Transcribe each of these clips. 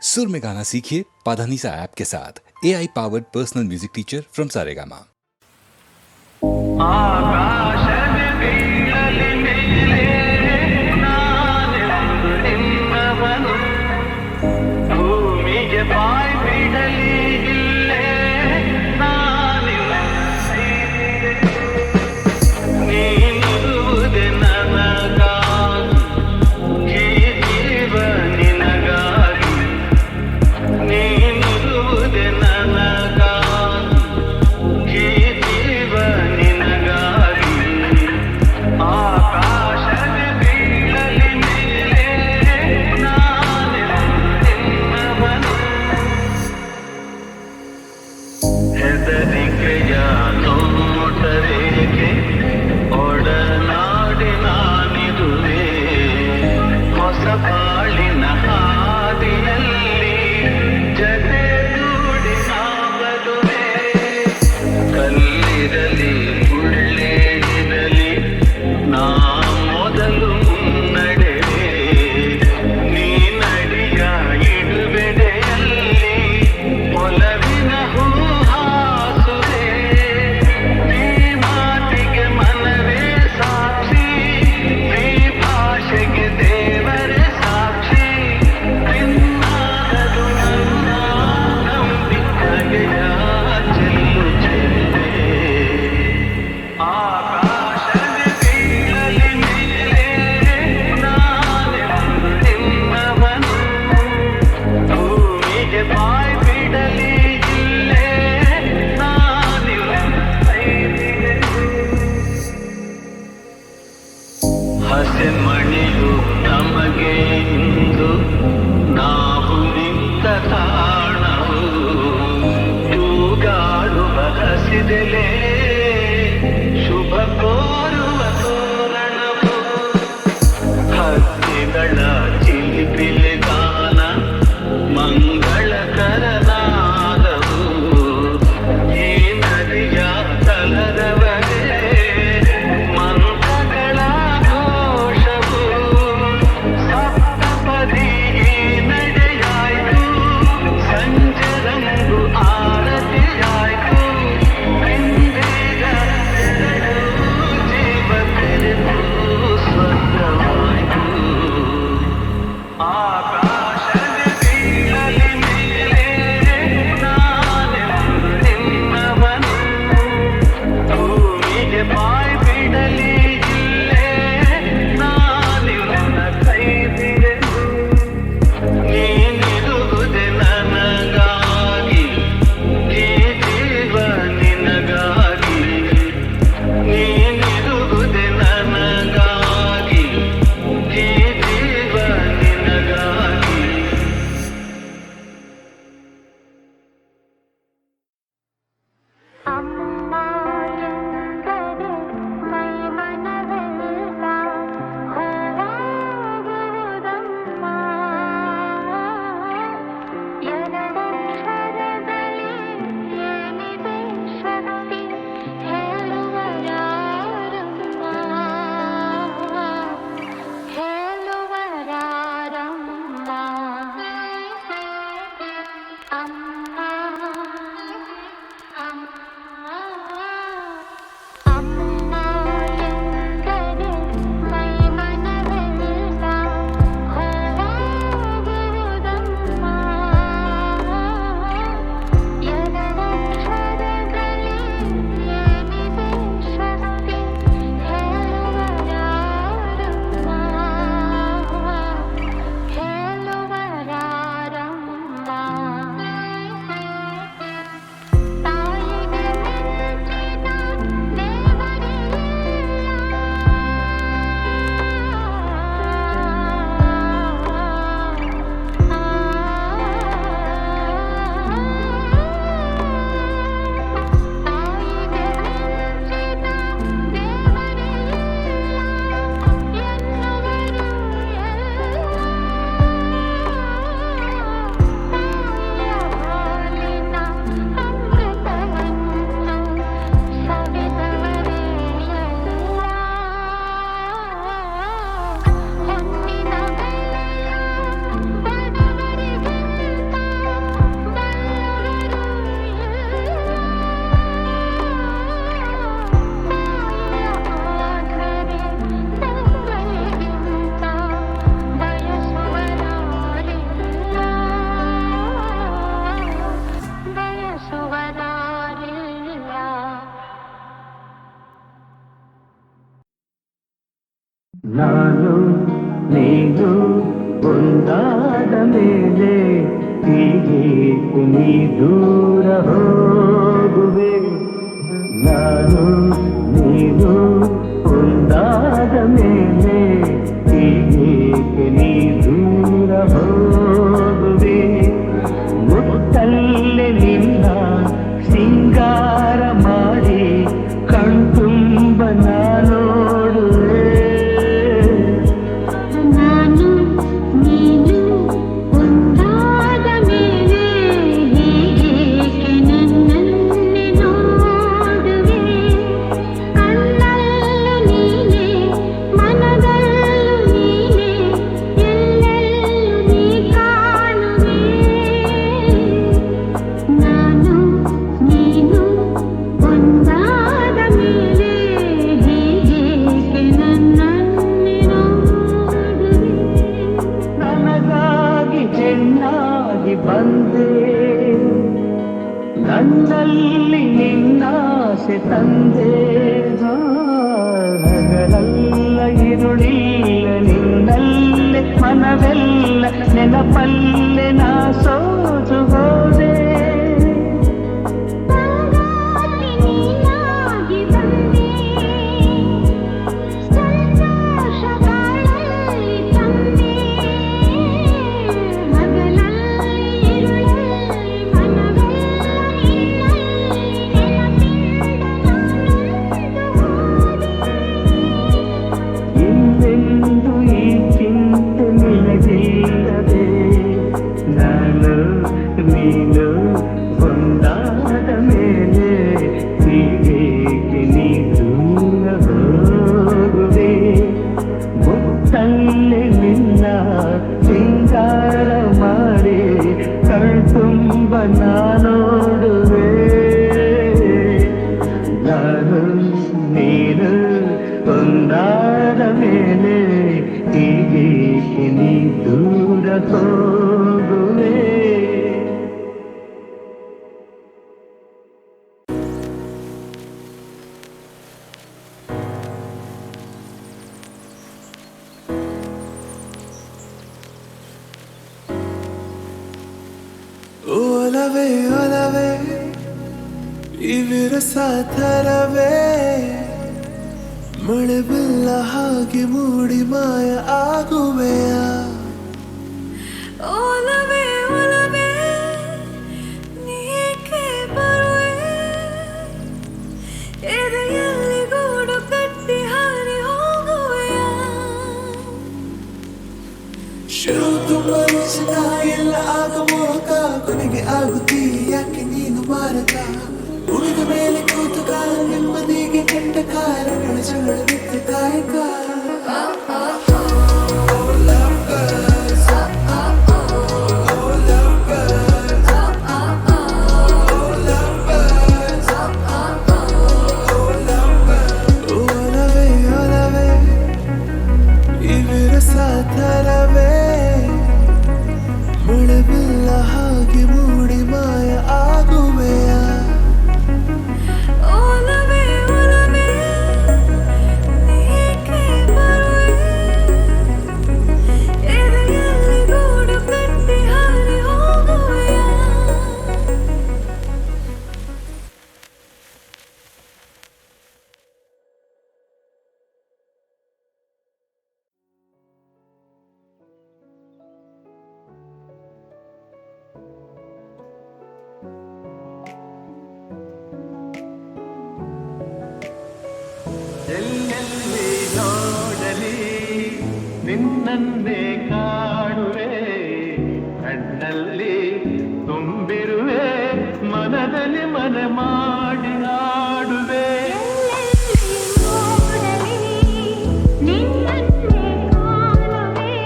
सुर में गाना सीखिए पाधानीसा ऐप के साथ AI powered personal music teacher from Saregama. ನಾನು ನೀನು ಒಂದಾದ ಮೇಲೆ ಹೀಗೆ ನೀ ದೂರ ಹೋಗುವೆ. ನಾನು ನೀನು ಒಂದಾದ ಮೇಲೆ ಹೀಗೆ ನೀ ದೂರ ಹೋಗುವೆ. ಮುತ್ತಲ್ಲೇ ನಿನ್ನ ಸಿಂಗಾರ ಮಾಡಿ ಕಣ್ತುಂಬ ನೋಡುವೆ. ನಾನು ನೀನು ಒಂದಾದ ಮೇಲೆ ಹೀಗೇಕೆ ನನ್ನನ್ನೇ ನೋಡುವೆ. ಕಣ್ಣಲ್ಲೂ ನೀನೆ ಮನದಲ್ಲೂ ನೀನೆ ಎಲ್ಲೆಲ್ಲೂ ನೀ ಕಾಣುವೆ. ನಾನು ನೀನು ಒಂದಾದ ಮೇಲೆ ಹೀಗೇಕೆ ನನ್ನನ್ನೇ ನೋಡುವೆ. ನನಗಾಗಿ ಚೆನ್ನಾಗಿ ಬಂದೆ, ನನ್ನಲ್ಲಿ ನಿನ್ನಾಸೆ ತಂದೆ. ಹಗಲೆಲ್ಲ ಇರುಳಿಲ್ಲ ನಿನ್ನಲ್ಲೇ ಮನವೆಲ್ಲ ನೆನಪಲ್ಲೇ ನಾ ಸೋತು ಹೋದೆ. ಸಂಗಾತಿ ನೀನಾಗಿ ಬಂದೆ, ಸಂತೋಷಗಳಲ್ಲಿ ತಂದೆ. ಹಗಲಲ್ಲಿ ಇರುಳಲ್ಲಿ ಮನವೆಲ್ಲ ನಿನ್ನಲ್ಲಿ ನೆನಪಿಂದ ನಾನೊಂದು ಹೋದೆ. ಇನ್ನೆಂದು ಈ ಚಿಂತೆ ನಿನಗಿಲ್ಲದೆ, ನಾನು ನೀನು ಒಂದಾದ ಮೇಲೆ ಹೀಗೇಕೆ ನೀ ದೂರ ಹೋಗುವೆ. ಮುತ್ತಲ್ಲೇ ನಿನ್ನ ಸಿಂಗಾರ ಮಾಡಿ ಕಣ್ತುಂಬ ನೋಡುವೆ. ನಾನು ನೀನು ಒಂದಾದ ಮೇಲೆ ಹೀಗೇಕೆ ನೀ ದೂರ ಹೋಗುವೆ. ಒಲವೇ ಒಲವೇ ಈ ವಿರಸ ಥರವೇ ಮಳೆ ಬಿಲ್ಲ ಹಾಗೆ ಮೂಡಿ ಮಾಯ ಆಗುವೆಯ. ಒಲವೇ ಒಲವೇ ನೀಕೆ ಬರುವೆ, ಎದೆಯಲ್ಲಿ ಗೂಡು ಕಟ್ಟಿ ಹಾರಿ ಹೋಗುವೆಯ. ಶಿರು ತುಂಬ ರುಚಿಕ ಎಲ್ಲ ಆಗಮೋಕ ಕೊನೆಗೆ ಆಗುತ್ತೀ ಯಾಕೆ ನೀನು ಮಾರಕ. ಉಳಿದ ಮೇಲೆ ಕೂತುಕ ನೆಮ್ಮದಿಗೆ ಕೆಟ್ಟ ಕಾರಣಗಳ ಜಗಳದಿದ್ದ ಕಾಯಕ. ಒಲವೇ ಒಲವೇ ಈ ವಿರಸ ಥರವೇ ಮಳೆ ಬಿಲ್ಲ ಹಾಗೆ ಮೂಡಿ ಮಾಯ ಆಗುವೆಯ. ಒಲವೇ ಒಲವೇ ನೀಕೆ ಬರುವೆ, ಎದೆಯಲ್ಲಿ ಗೂಡು ಕಟ್ಟಿ ಹಾರಿ ಹೋಗುವೆಯ. ಎಲ್ಲೆಲ್ಲಿ ನೋಡಲಿ ನಿನ್ನನ್ನೇ ಕಾಣುವೆ. ಕಣ್ಣಲ್ಲಿ ತುಂಬಿರುವೆ ಮನದಲ್ಲಿ ಮನೆ ಮಾಡಿ ಆಡುವೆ. ನೋಡಲಿ ನಿನ್ನನ್ನೇ ಕಾಣುವೆ,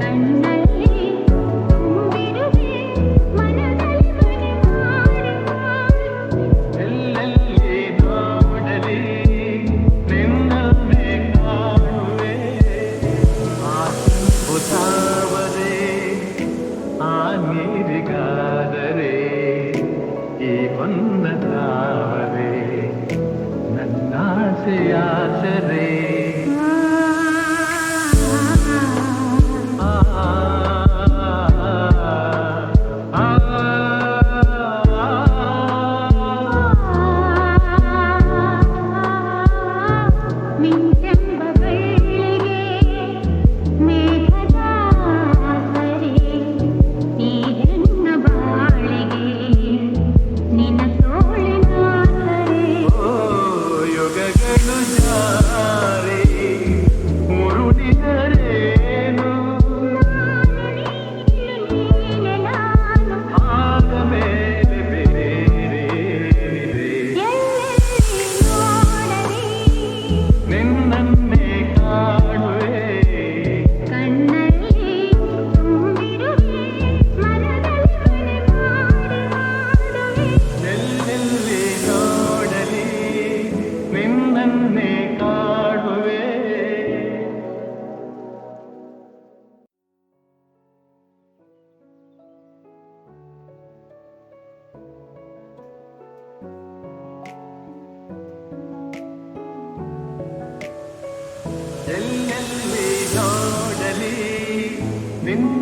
ಕಣ್ಣಲ್ಲಿ ತುಂಬಿರುವೆ ಮನದಲ್ಲಿ ಮನೆ ಮಾಡಿ ಆಡುವೆ. ಎಲ್ಲೆಲ್ಲಿ ನೋಡಲಿ ನಿನ್ನನ್ನೇ ಕಾಣುವೆ. ಅದ್ಭುತವರೇ ಆ ನೀರಿಗಾದರೆ ಈ ಹೊನ್ನದಾವರೆ ನನ್ನಾಸೆಯಾಸರೆ.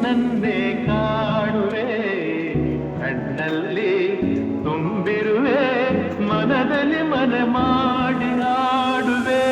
ನಿನ್ನನ್ನೇ ಕಾಣುವೆ ಕಣ್ಣಲ್ಲಿ ತುಂಬಿರುವೆ ಮನದಲ್ಲಿ ಮನೆ ಮಾಡಿ ಆಡುವೆ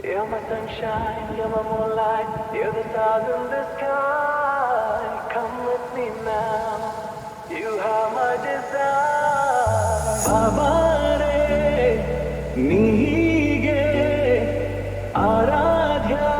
You're my sunshine, you're my moonlight, you're the stars in the sky. Come with me now, you have my desire. Babare, nihige, aradhya.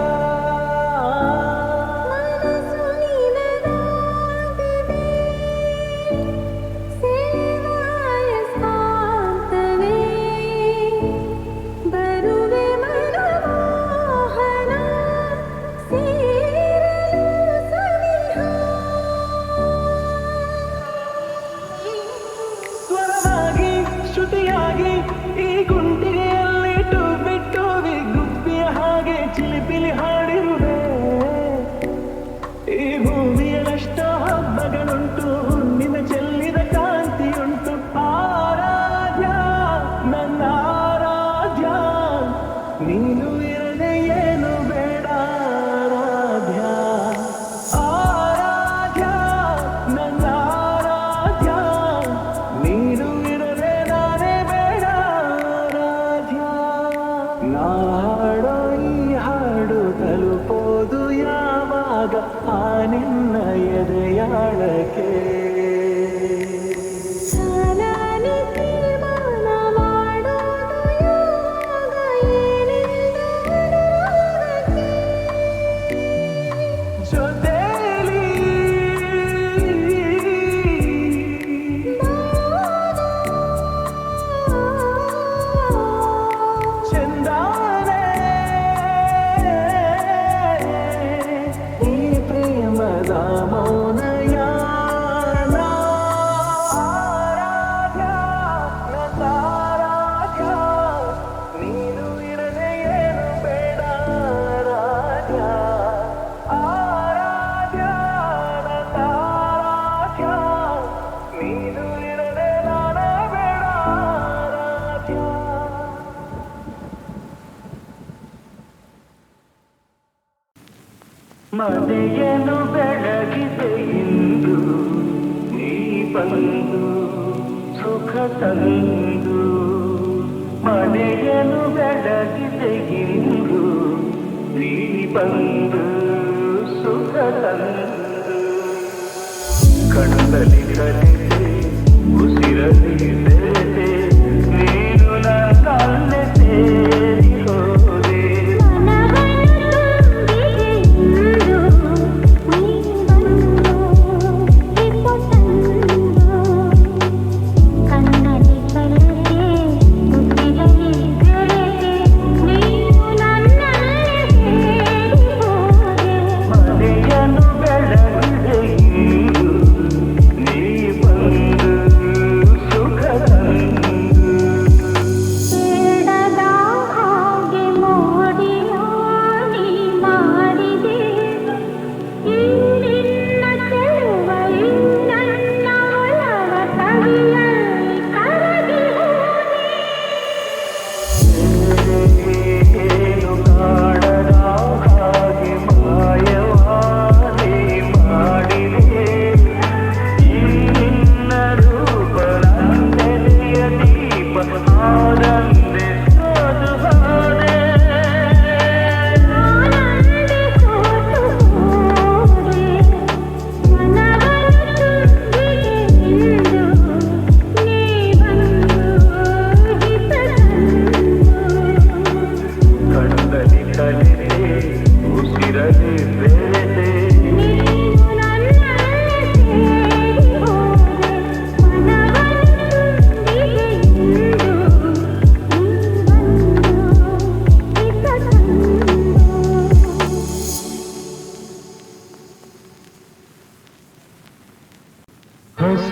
ನಿನ್ನ ಎದೆಯಾಳಕ್ಕೆ ಮನೆಯನ್ನು ಬೆಳಗಿದೆ ಇಂದು ನೀ ಬಂದು ಸುಖ ತಂದು ಮನೆಯನ್ನು ಬೆಳಗಿದೆ ಇಂದು ನೀ ಬಂದು ಸುಖ ತಂದು ಕಣ್ಣಲ್ಲಿ ಕಲಿತೆ ಉಸಿರಲ್ಲಿ ಬೆರೆತೆ ನೀನು ನನ್ನಲ್ಲೇ ಸೇರಿ ಹೋದೆ ನೀ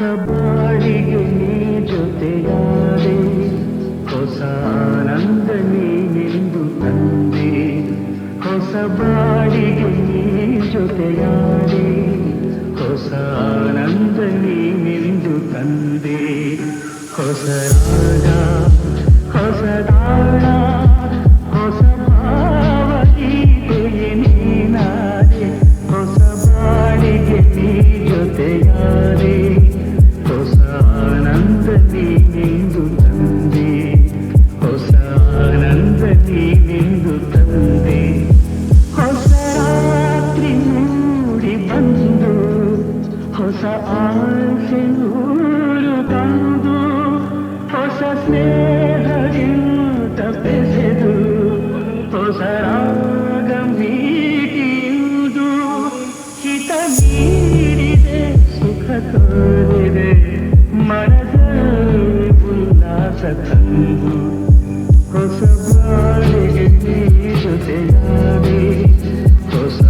ಬಾಳಿಗೆ ನೀ ಜೊತೆಯಾದೆ ಹೊಸ ಆನಂದ ನೀನೆಂದು ತಂದೆ ಹೊಸ ಬಾಳಿಗೆ ನೀ ಜೊತೆಯಾದೆ ಹೊಸ ಆನಂದ ನೀನೆಂದು ತಂದೆ ಹೊಸ ರಾಗ ಹೊಸ ತಾಳ ಹೊಸ ಭಾವಗೀತೆಯೇ ನೀನಾದೆ ಹೊಸ ಬಾಳಿಗೆ ನೀ ಜೊತೆಯಾದೆ ಹೊಸ ಆನಂದ ನೀನೆಂದು ತಂದೆ ಹೊಸ ಆನಂದ ನೀನೆಂದು ತಂದೆ ಹೊಸ ರಾತ್ರಿ ಮೂಡಿ ಬಂದು ಹೊಸ ಆಸೆ ನೂರು ತಂದು ಹೊಸ ಸ್ನೇಹದಿಂದ ಬೆಸೆದು ಹೊಸ ರಾಗ ಮೀಟಿಯುವುದು ಹಿತ ನೀಡಿದೆ ಸುಖ ತೋರಿದೆ ಮನದಲ್ಲಿ ಉಲ್ಲಾಸ ತಂದು ಹೊಸ ಬಾಳಿಗೆ ನೀ ಜೊತೆಯಾದೆ ಹೊಸ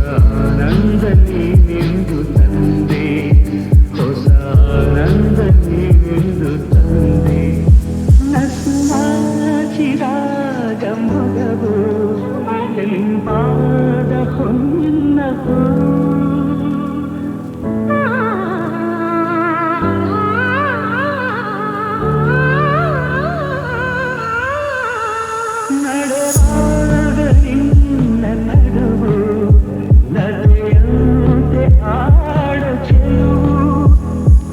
ಆನಂದ ನೀನೆಂದು ತಂದೆ ಹೊಸ ಆನಂದ ನೀನೆಂದು ತಂದೆ ನಸುನಾಚಿದಾಗ ಮಗವು ಕೆಂಪಾದ ಹೊನ್ನವು ನಡೆದಾಗ ನಿನ್ನ ನಡುವು ನದಿಯಂತೆ ಆಡ ಚೆಲುವು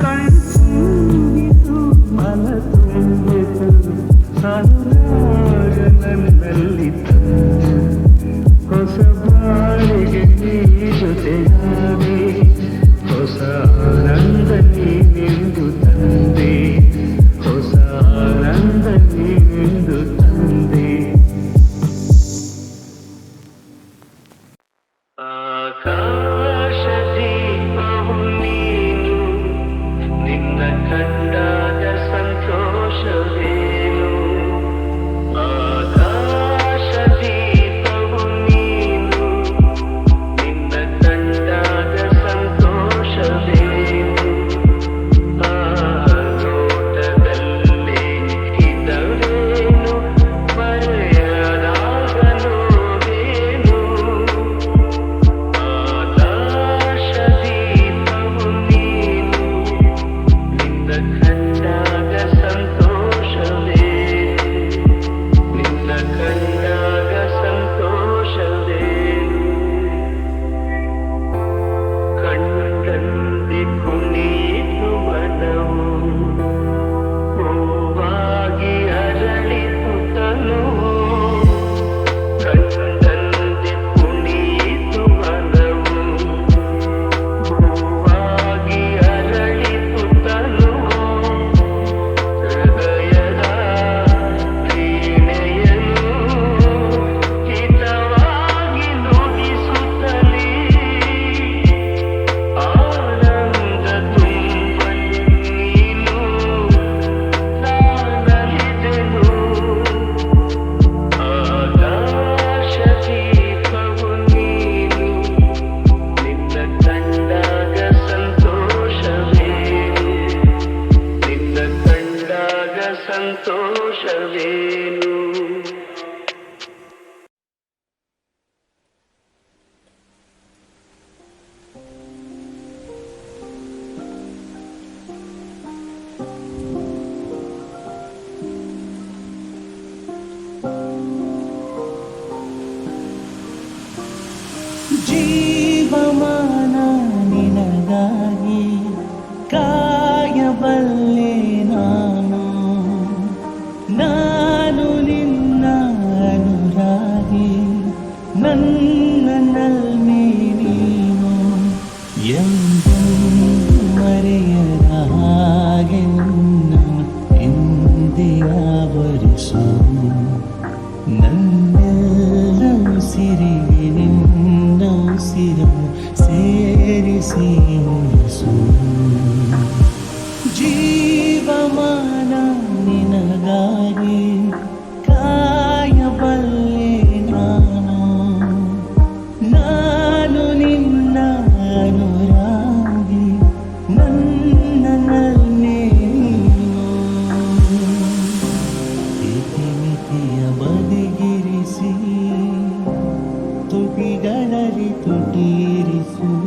ಕಣ್ತುಂಬಿತು ಮನ ತುಂಬಿತು ಅನುರಾಗ ನನ್ನಲ್ಲಿ ತಂದು ಹೊಸ ಬಾಳಿಗೆ ನೀ ಜೊತೆಯಾದೆ ಹೊಸ ಆನಂದ ನೀನೆಂದು ತಂದೆ ಹೊಸ ಆನಂದ ನೀನೆಂದು ತಂದೆ ಆಕಾಶ ದೀಪವು ನೀನು ನಿನ್ನ ಕಂಡಾಗ ಸಂತೋಷವೇನು ಆಕಾಶ ದೀಪವು ನೀನು ನಿನ್ನ ಕಂಡಾಗ ಸಂತೋಷವೇನು ಆ ನೋಟದಲ್ಲಿ ಹಿತವೇನು ಮರೆಯದಾಗ ನೋವೇನು ಆಕಾಶ ದೀಪವು ನೀನು ನಿನ್ನ ಕಂಡಾಗ ಸಂತೋಷವೇನು ನಿನ್ನ ಕಂಡಾಗ ಸಂತೋಷವೇನು ಕಣ್ಣಲ್ಲಿ ಕುಣಿತು ಮನವು ಹೂವಾಗಿ ಅರಳಿತು ತನುವು ಕಣ್ಣಲ್ಲಿ ಕುಣಿತು ಮನವು ಹೂವಾಗಿ ಅರಳಿತು ತನುವು ಹೃದಯದ ವೀಣೆಯನ್ನು ಹಿತವಾಗಿ ನುಡಿಸುತ್ತಲೇ ಆನಂದ ತುಂಬಲು ನೀನು ನಾನಲಿದೆನು ಆಕಾಶ ದೀಪವು ನೀನು ನಿನ್ನ ಕಂಡಾಗ ಸಂತೋಷವೇನು ನಿನ್ನ ಕಂಡಾಗ ಸಂತೋಷವೇನು ಜೀವಮಾನ ನಿನಗಾಗಿ ಕಾಯಬಲ್ಲೆ ನಾನು ನಾನು ನಿನ್ನ ಅನುರಾಗಿ ನನ್ನ ನಲ್ಮೆ ನೀನು ಎಂದೆಂದೂ ಮರೆಯದ ಹಾಗೆ ನಿನ್ನನ್ನು ಎಂದೇ ಆವರಿಸು ನನ್ನೆಲ್ಲ ಉಸಿರಿಗೆ ನಿನ್ನ ಉಸಿರನ್ನು ಸೇರಿಸಿ ಉಳಿಸು ಜೀವಮಾನ ನಿನಗಾಗಿ ಕಾಯಬಲ್ಲೆ ನಾನು ನಾನು ನಿನ್ನ ಅನುರಾಗಿ ನನ್ನ ತೊಟೀರಿಸುವೆ